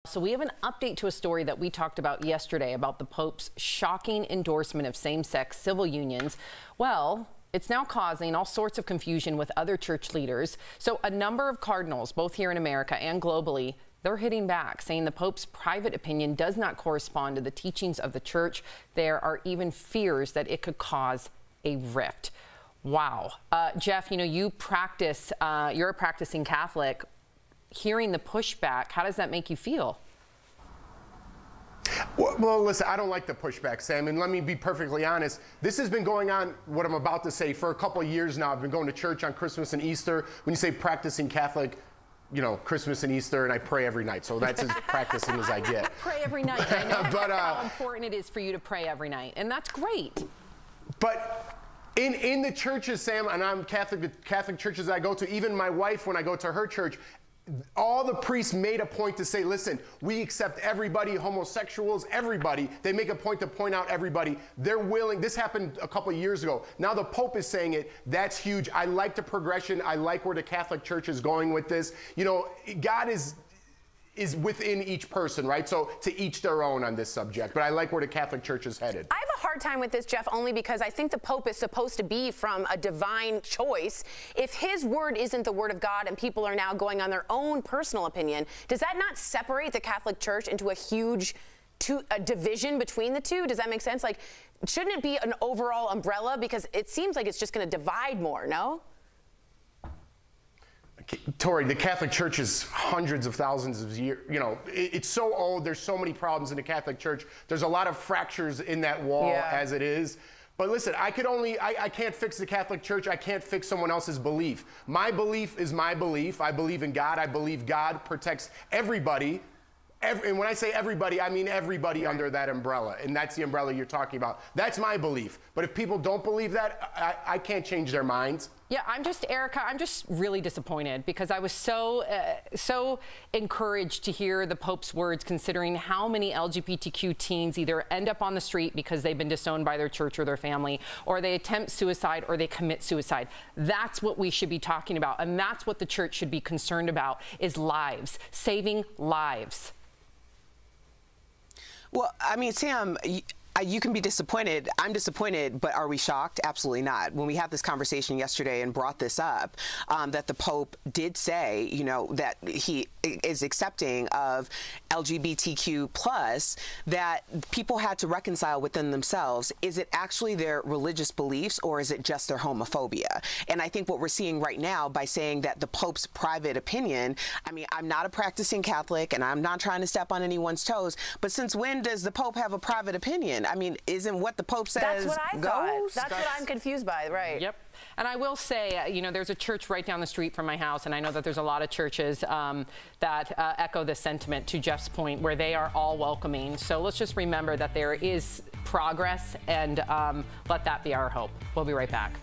So we have an update to a story that we talked about yesterday about the Pope's shocking endorsement of same-sex civil unions. Well, it's now causing all sorts of confusion with other church leaders. So a number of cardinals, both here in America and globally, they're hitting back, saying the Pope's private opinion does not correspond to the teachings of the church. There are even fears that it could cause a rift. Wow. Jeff, you know, you practice, you're a practicing Catholic. Hearing the pushback, how does that make you feel? Well, listen, I don't like the pushback, Sam, and let me be perfectly honest. This has been going on, what I'm about to say, for a couple of years now. I've been going to church on Christmas and Easter. When you say practicing Catholic, you know, Christmas and Easter, and I pray every night, so that's as practicing as I get. Pray every night. I know but, how important it is for you to pray every night, and that's great. But in the churches, Sam, and I'm Catholic churches I go to, even my wife, when I go to her church, all the priests made a point to say, listen, we accept everybody, homosexuals, everybody. They make a point to point out everybody. They're willing. This happened a couple of years ago. Now the Pope is saying it. That's huge. I like the progression. I like where the Catholic Church is going with this. You know, God is within each person, right? So to each their own on this subject. But I like where the Catholic Church is headed. I have a hard time with this, Jeff, only because I think the Pope is supposed to be from a divine choice. If his word isn't the word of God and people are now going on their own personal opinion, does that not separate the Catholic Church into a huge division between the two? Does that make sense? Like, shouldn't it be an overall umbrella? Because it seems like it's just going to divide more, no? Tori, the Catholic Church is hundreds of thousands of years, you know, it's so old. There's so many problems in the Catholic Church. There's a lot of fractures in that wall as it is. But listen, I can't fix the Catholic Church. I can't fix someone else's belief. My belief is my belief. I believe in God. I believe God protects everybody. And when I say everybody, I mean everybody under that umbrella. And that's the umbrella you're talking about. That's my belief. But if people don't believe that, I can't change their minds. Yeah, Erica, I'm just really disappointed because I was so encouraged to hear the Pope's words, considering how many LGBTQ teens either end up on the street because they've been disowned by their church or their family, or they attempt suicide or they commit suicide. That's what we should be talking about. And that's what the church should be concerned about, is lives, saving lives. Well, I mean, Sam, you can be disappointed. I'm disappointed, but are we shocked? Absolutely not. When we had this conversation yesterday and brought this up, that the Pope did say, you know, that he is accepting of LGBTQ plus, that people had to reconcile within themselves. Is it actually their religious beliefs, or is it just their homophobia? And I think what we're seeing right now by saying that the Pope's private opinion, I mean, I'm not a practicing Catholic and I'm not trying to step on anyone's toes, but since when does the Pope have a private opinion? I mean, isn't what the Pope says That's what I thought. goes? That's what I'm confused by, right? Yep. And I will say, you know, there's a church right down the street from my house, and I know that there's a lot of churches that echo this sentiment, to Jeff's point, where they are all welcoming. So let's just remember that there is progress, and let that be our hope. We'll be right back.